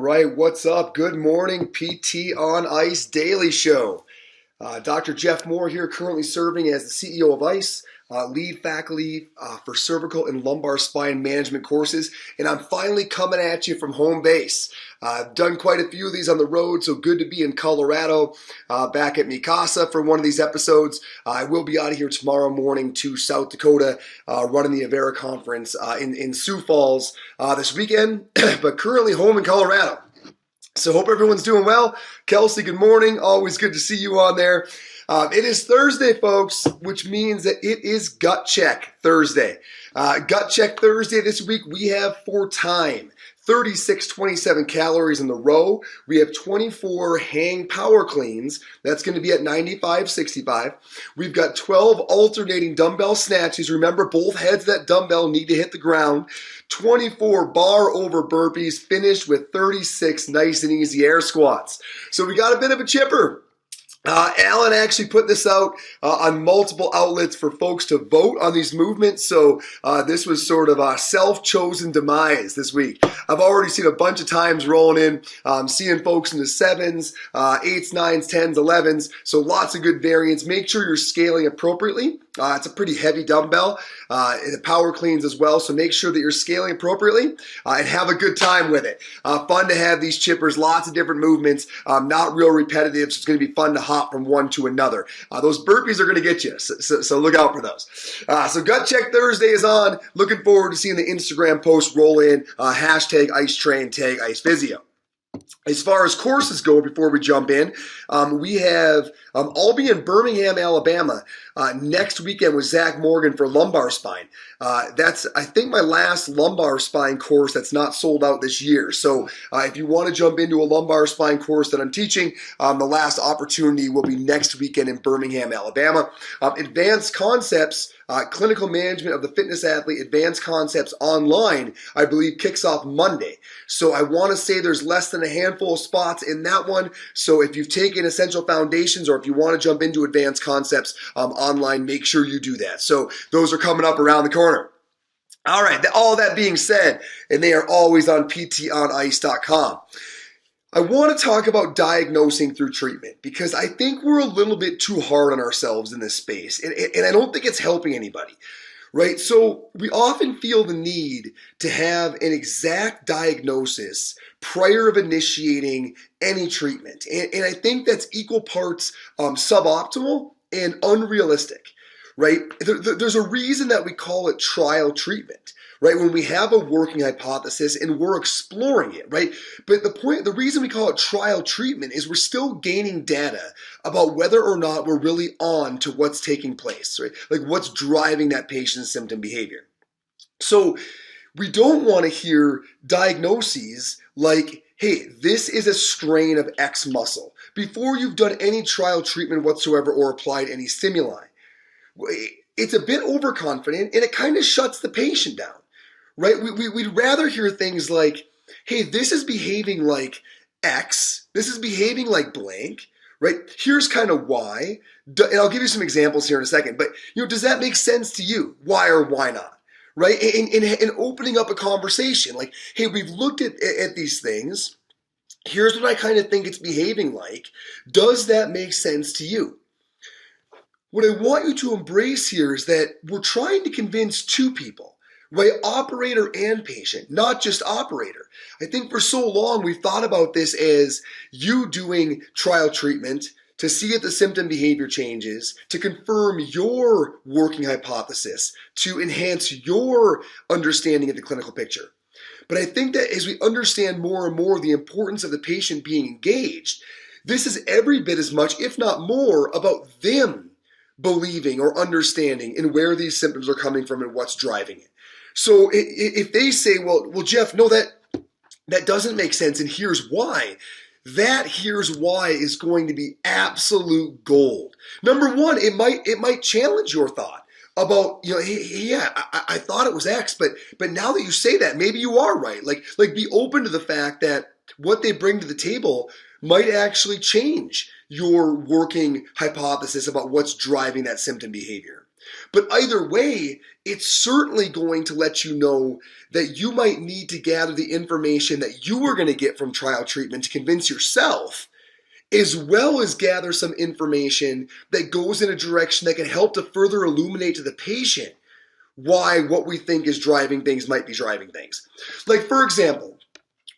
right, what's up? Good morning, PT on Ice Daily Show. Dr. Jeff Moore here, currently serving as the CEO of ICE, lead faculty for cervical and lumbar spine management courses, and I'm finally coming at you from home base. I've done quite a few of these on the road, so good to be in Colorado, back at Mikasa for one of these episodes. I will be out of here tomorrow morning to South Dakota, running the Avera conference in Sioux Falls this weekend, but currently home in Colorado. So hope everyone's doing well. Kelsey, good morning. Always good to see you on there. It is Thursday, folks, which means that it is Gut Check Thursday. Gut Check Thursday this week, we have for time 3627 calories in the row. We have 24 hang power cleans. That's going to be at 95-65. We've got 12 alternating dumbbell snatches. Remember, both heads of that dumbbell need to hit the ground. 24 bar over burpees, finished with 36 nice and easy air squats. So we got a bit of a chipper. Alan actually put this out on multiple outlets for folks to vote on these movements. So this was sort of a self-chosen demise this week. I've already seen a bunch of times rolling in, seeing folks in the 7s, 8s, 9s, 10s, 11s. So lots of good variants. Make sure you're scaling appropriately. It's a pretty heavy dumbbell, the power cleans as well. So make sure that you're scaling appropriately and have a good time with it. Fun to have these chippers, lots of different movements, not real repetitive. So it's going to be fun to hop from one to another. Those burpees are going to get you, so look out for those. So Gut Check Thursday is on. Looking forward to seeing the Instagram post roll in. Hashtag Ice Train, tag Ice Physio. As far as courses go, before we jump in, we have, I'll be in Birmingham, Alabama next weekend with Zach Morgan for lumbar spine. That's, I think, my last lumbar spine course that's not sold out this year. So if you want to jump into a lumbar spine course that I'm teaching, the last opportunity will be next weekend in Birmingham, Alabama. Advanced Concepts, Clinical Management of the Fitness Athlete, Advanced Concepts Online, I believe kicks off Monday. So I want to say there's less than a handful of spots in that one. So if you've taken Essential Foundations or if you want to jump into Advanced Concepts online, make sure you do that. So those are coming up around the corner. All right, all that being said, and they are always on ptonice.com. I want to talk about diagnosing through treatment because I think we're a little bit too hard on ourselves in this space, and I don't think it's helping anybody, right? So we often feel the need to have an exact diagnosis prior of initiating any treatment, and I think that's equal parts suboptimal and unrealistic, right? There's a reason that we call it trial treatment, right? When we have a working hypothesis and we're exploring it, right? But the reason we call it trial treatment is we're still gaining data about whether or not we're really on to what's taking place, right? Like what's driving that patient's symptom behavior. So we don't want to hear diagnoses like, hey, this is a strain of X muscle before you've done any trial treatment whatsoever or applied any stimuli. It's a bit overconfident and it kind of shuts the patient down, right? We'd rather hear things like, hey, this is behaving like X, this is behaving like blank, right? Here's kind of why, and I'll give you some examples here in a second, but does that make sense to you? Why or why not? Right? And opening up a conversation like, hey, we've looked at these things. Here's what I kind of think it's behaving like. Does that make sense to you? What I want you to embrace here is that we're trying to convince two people, right? Operator and patient, not just operator. I think for so long we've thought about this as you doing trial treatment to see if the symptom behavior changes, to confirm your working hypothesis, to enhance your understanding of the clinical picture. But I think that as we understand more and more the importance of the patient being engaged, this is every bit as much, if not more, about them believing or understanding in where these symptoms are coming from and what's driving it. So if they say, well, Jeff, no, that doesn't make sense, and here's why. That here's why is going to be absolute gold. Number one, it might challenge your thought about, hey, yeah, I thought it was X, but now that you say that, maybe you are right. Like be open to the fact that what they bring to the table might actually change your working hypothesis about what's driving that symptom behavior. But either way, it's certainly going to let you know that you might need to gather the information that you are going to get from trial treatment to convince yourself, as well as gather some information that goes in a direction that can help to further illuminate to the patient why what we think is driving things might be driving things. Like, for example,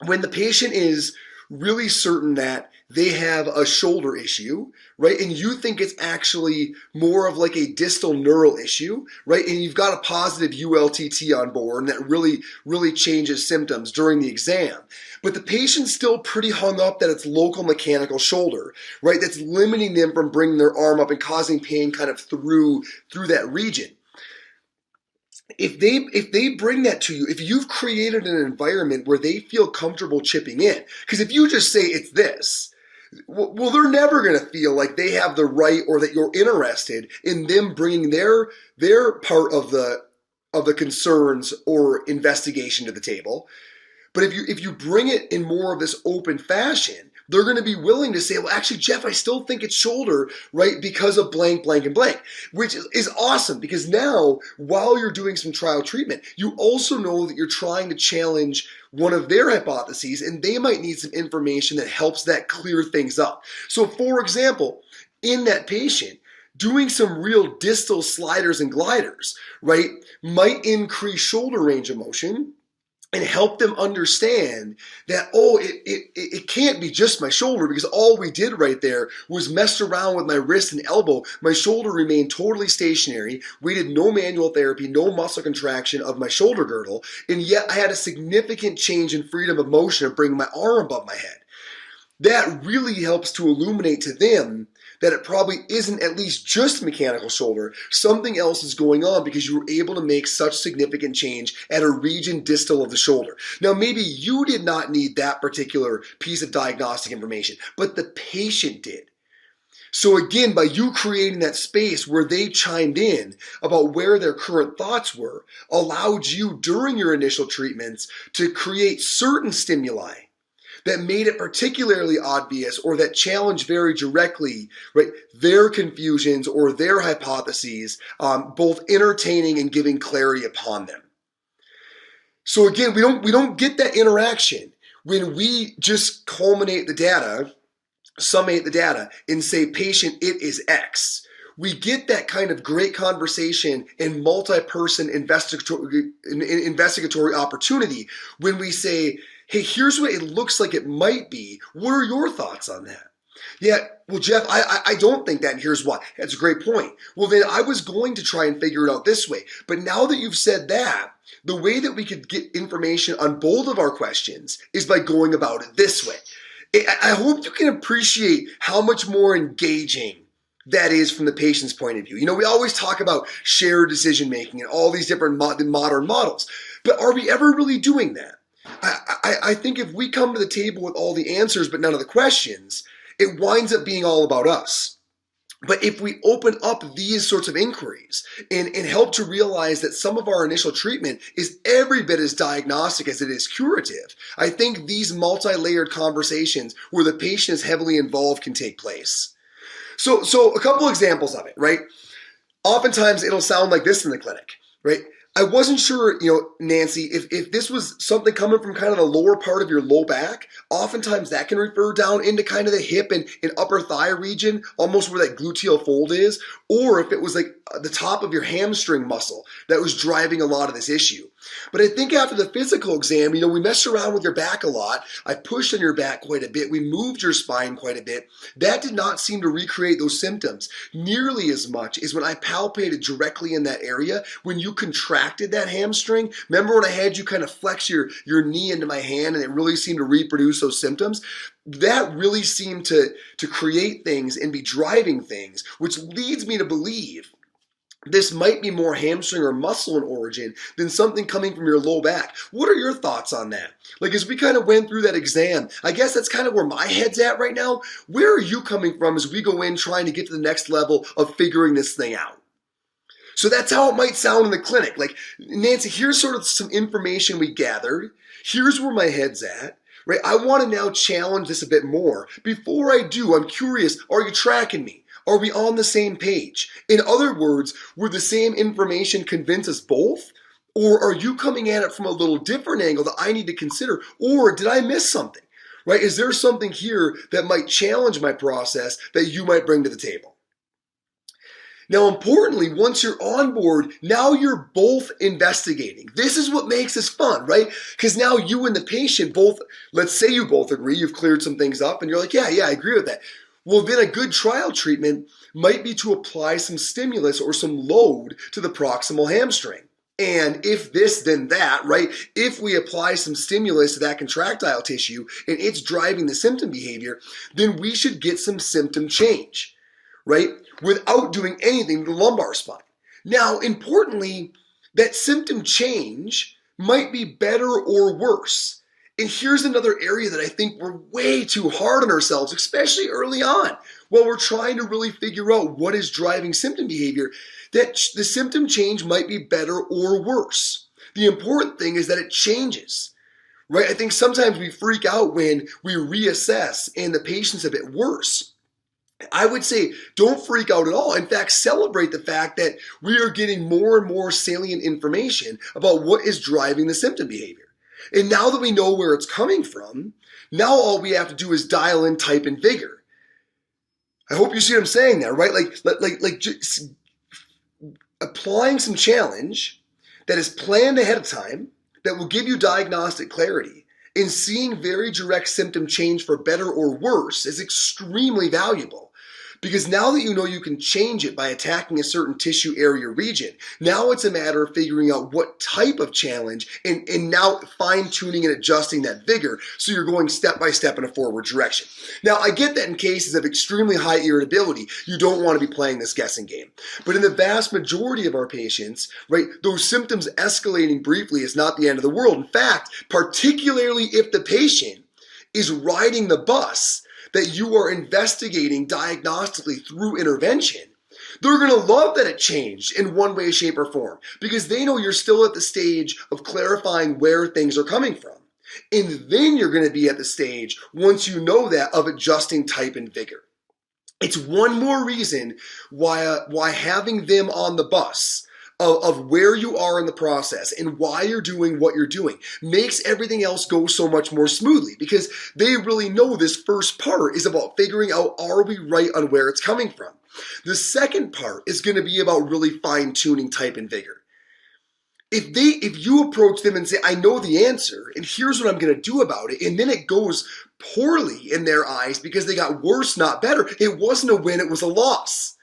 when the patient is really certain that they have a shoulder issue, right? And you think it's actually more of like a distal neural issue, right? And you've got a positive ULTT on board and that really changes symptoms during the exam. But the patient's still pretty hung up that it's local mechanical shoulder, right? That's limiting them from bringing their arm up and causing pain kind of through that region. If they bring that to you, if you've created an environment where they feel comfortable chipping in, because if you just say it's this, well, they're never going to feel like they have the right or that you're interested in them bringing their part of the concerns or investigation to the table. But if you bring it in more of this open fashion, they're going to be willing to say, well, actually, Jeff, I still think it's shoulder, right, because of blank, blank, and blank, which is awesome because now, while you're doing some trial treatment, you also know that you're trying to challenge one of their hypotheses, and they might need some information that helps that clear things up. So, for example, in that patient, doing some real distal sliders and gliders, right, might increase shoulder range of motion and help them understand that, oh, it can't be just my shoulder because all we did right there was mess around with my wrist and elbow. My shoulder remained totally stationary. We did no manual therapy, no muscle contraction of my shoulder girdle, and yet I had a significant change in freedom of motion of bringing my arm above my head. That really helps to illuminate to them that it probably isn't at least just mechanical shoulder. Something else is going on because you were able to make such significant change at a region distal of the shoulder. Now, maybe you did not need that particular piece of diagnostic information, but the patient did. So again, by you creating that space where they chimed in about where their current thoughts were, allowed you during your initial treatments to create certain stimuli that made it particularly obvious or that challenged very directly, right, their confusions or their hypotheses, both entertaining and giving clarity upon them. So again, we don't get that interaction when we just culminate the data, summate the data, and say, patient, it is X. We get that kind of great conversation and multi-person investigatory opportunity when we say, hey, here's what it looks like it might be. What are your thoughts on that? Yeah, well, Jeff, I don't think that, and here's why. That's a great point. Well, then I was going to try and figure it out this way. But now that you've said that, the way that we could get information on both of our questions is by going about it this way. I hope you can appreciate how much more engaging that is from the patient's point of view. You know, we always talk about shared decision making and all these different modern models, but are we ever really doing that? I think if we come to the table with all the answers but none of the questions, it winds up being all about us. But if we open up these sorts of inquiries and help to realize that some of our initial treatment is every bit as diagnostic as it is curative, I think these multi-layered conversations where the patient is heavily involved can take place. So a couple examples of it, right? Oftentimes it'll sound like this in the clinic, right? I wasn't sure, Nancy, if this was something coming from kind of the lower part of your low back. Oftentimes that can refer down into kind of the hip and upper thigh region, almost where that gluteal fold is, or if it was like the top of your hamstring muscle that was driving a lot of this issue. But I think after the physical exam, we messed around with your back a lot. I pushed on your back quite a bit. We moved your spine quite a bit. That did not seem to recreate those symptoms nearly as much as when I palpated directly in that area when you contracted that hamstring. Remember when I had you kind of flex your knee into my hand and it really seemed to reproduce those symptoms? That really seemed to create things and be driving things, which leads me to believe this might be more hamstring or muscle in origin than something coming from your low back. What are your thoughts on that? Like, as we kind of went through that exam, I guess that's kind of where my head's at right now. Where are you coming from as we go in trying to get to the next level of figuring this thing out? So that's how it might sound in the clinic. Like, Nancy, here's sort of some information we gathered. Here's where my head's at. Right? I want to now challenge this a bit more. Before I do, I'm curious, are you tracking me? Are we on the same page? In other words, would the same information convince us both? Or are you coming at it from a little different angle that I need to consider? Or did I miss something? Right? Is there something here that might challenge my process that you might bring to the table? Now, importantly, once you're on board, now you're both investigating. This is what makes this fun, right? Because now you and the patient both, let's say you both agree, you've cleared some things up, and you're like, yeah, I agree with that. Well, then a good trial treatment might be to apply some stimulus or some load to the proximal hamstring. And if this, then that, right? If we apply some stimulus to that contractile tissue and it's driving the symptom behavior, then we should get some symptom change, right? Without doing anything to the lumbar spine. Now, importantly, that symptom change might be better or worse. And here's another area that I think we're way too hard on ourselves, especially early on, while we're trying to really figure out what is driving symptom behavior, that the symptom change might be better or worse. The important thing is that it changes, right? I think sometimes we freak out when we reassess and the patient's a bit worse. I would say don't freak out at all. In fact, celebrate the fact that we are getting more and more salient information about what is driving the symptom behavior. And now that we know where it's coming from, now all we have to do is dial in type and vigor. I hope you see what I'm saying there, right? Like just applying some challenge that is planned ahead of time that will give you diagnostic clarity and seeing very direct symptom change for better or worse is extremely valuable. Because now that you know you can change it by attacking a certain tissue area region, now it's a matter of figuring out what type of challenge and now fine-tuning and adjusting that vigor so you're going step by step in a forward direction. Now, I get that in cases of extremely high irritability, you don't want to be playing this guessing game. But in the vast majority of our patients, right, those symptoms escalating briefly is not the end of the world. In fact, particularly if the patient is riding the bus that you are investigating diagnostically through intervention, they're going to love that it changed in one way, shape, or form because they know you're still at the stage of clarifying where things are coming from. And then you're going to be at the stage, once you know that, of adjusting type and vigor. It's one more reason why having them on the bus of where you are in the process and why you're doing what you're doing makes everything else go so much more smoothly because they really know this first part is about figuring out, are we right on where it's coming from? The second part is going to be about really fine-tuning type and vigor. If you approach them and say, I know the answer and here's what I'm going to do about it, and then it goes poorly in their eyes because they got worse, not better, it wasn't a win, it was a loss.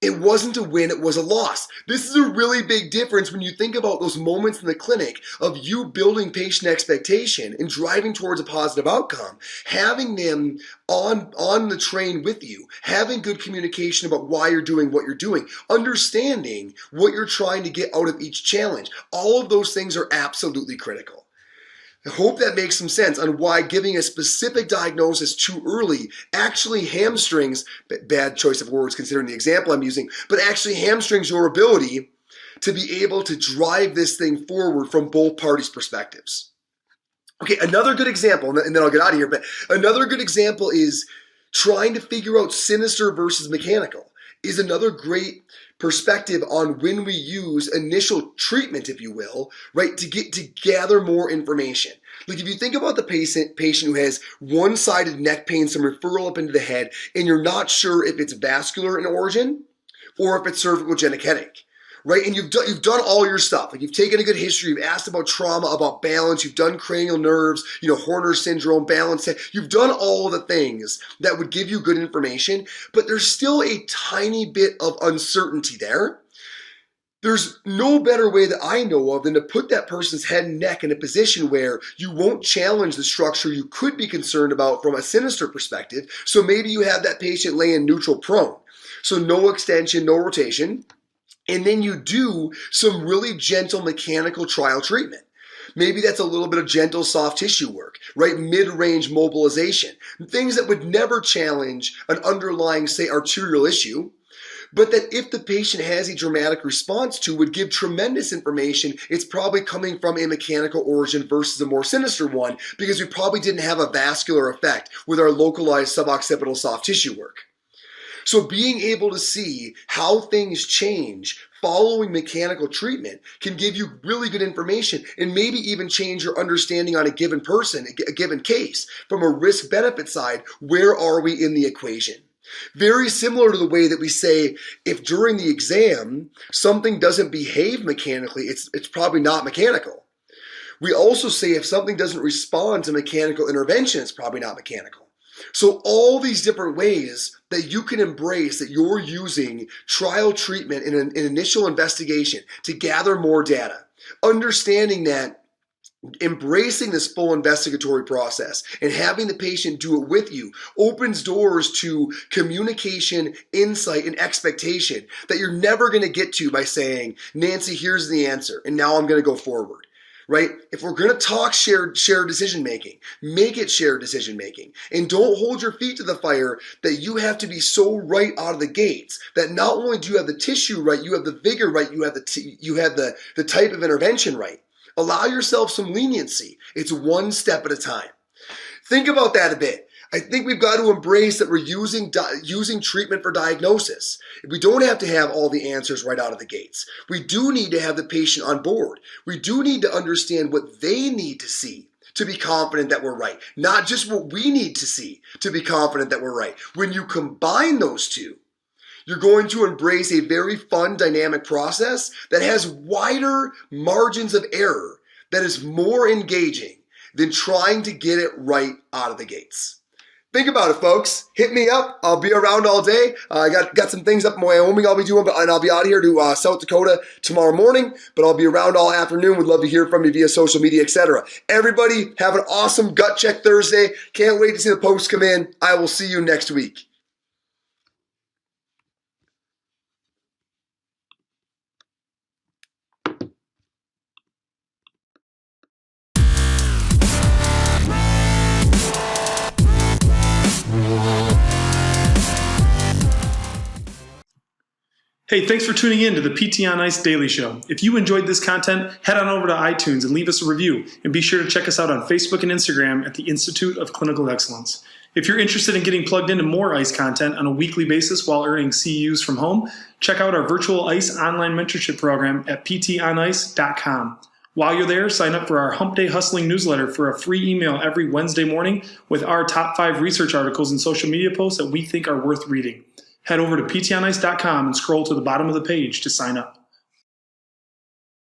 It wasn't a win, it was a loss. This is a really big difference when you think about those moments in the clinic of you building patient expectation and driving towards a positive outcome, having them on the train with you, having good communication about why you're doing what you're doing, understanding what you're trying to get out of each challenge. All of those things are absolutely critical. I hope that makes some sense on why giving a specific diagnosis too early actually hamstrings, bad choice of words considering the example I'm using, but actually hamstrings your ability to be able to drive this thing forward from both parties' perspectives. Okay, another good example, and then I'll get out of here, but another good example is trying to figure out sinister versus mechanical is another great perspective on when we use initial treatment, if you will, right, to gather more information. Like if you think about the patient who has one-sided neck pain, some referral up into the head, and you're not sure if it's vascular in origin or if it's cervical genic headache, right? And you've done all your stuff. Like you've taken a good history, you've asked about trauma, about balance, you've done cranial nerves, Horner syndrome, balance. You've done all the things that would give you good information, but there's still a tiny bit of uncertainty there. There's no better way that I know of than to put that person's head and neck in a position where you won't challenge the structure you could be concerned about from a sinister perspective. So maybe you have that patient laying neutral prone. So no extension, no rotation. And then you do some really gentle mechanical trial treatment. Maybe that's a little bit of gentle soft tissue work, right? Mid-range mobilization. Things that would never challenge an underlying, say, arterial issue, but that if the patient has a dramatic response to would give tremendous information, it's probably coming from a mechanical origin versus a more sinister one because we probably didn't have a vascular effect with our localized suboccipital soft tissue work. So being able to see how things change following mechanical treatment can give you really good information and maybe even change your understanding on a given person, a given case. From a risk-benefit side, where are we in the equation? Very similar to the way that we say if during the exam something doesn't behave mechanically, it's probably not mechanical. We also say if something doesn't respond to mechanical intervention, it's probably not mechanical. So all these different ways that you can embrace that you're using trial treatment in an initial investigation to gather more data, understanding that embracing this full investigatory process and having the patient do it with you opens doors to communication, insight, and expectation that you're never going to get to by saying, Nancy, here's the answer, and now I'm going to go forward. Right? If we're going to talk shared decision making, make it shared decision making, and don't hold your feet to the fire that you have to be so right out of the gates that not only do you have the tissue right, you have the vigor right, you have the type of intervention right. Allow yourself some leniency. It's one step at a time. Think about that a bit. I think we've got to embrace that we're using treatment for diagnosis. We don't have to have all the answers right out of the gates. We do need to have the patient on board. We do need to understand what they need to see to be confident that we're right, not just what we need to see to be confident that we're right. When you combine those two, you're going to embrace a very fun, dynamic process that has wider margins of error, that is more engaging than trying to get it right out of the gates. Think about it, folks. Hit me up. I'll be around all day. I got some things up in Wyoming I'll be doing, and I'll be out here to South Dakota tomorrow morning, but I'll be around all afternoon. Would love to hear from you via social media, etc. Everybody, have an awesome Gut Check Thursday. Can't wait to see the posts come in. I will see you next week. Hey, thanks for tuning in to the PT on Ice Daily Show. If you enjoyed this content, head on over to iTunes and leave us a review. And be sure to check us out on Facebook and Instagram at the Institute of Clinical Excellence. If you're interested in getting plugged into more ICE content on a weekly basis while earning CEUs from home, check out our virtual ICE online mentorship program at ptonice.com. While you're there, sign up for our Hump Day Hustling newsletter for a free email every Wednesday morning with our top 5 research articles and social media posts that we think are worth reading. Head over to ptonice.com and scroll to the bottom of the page to sign up.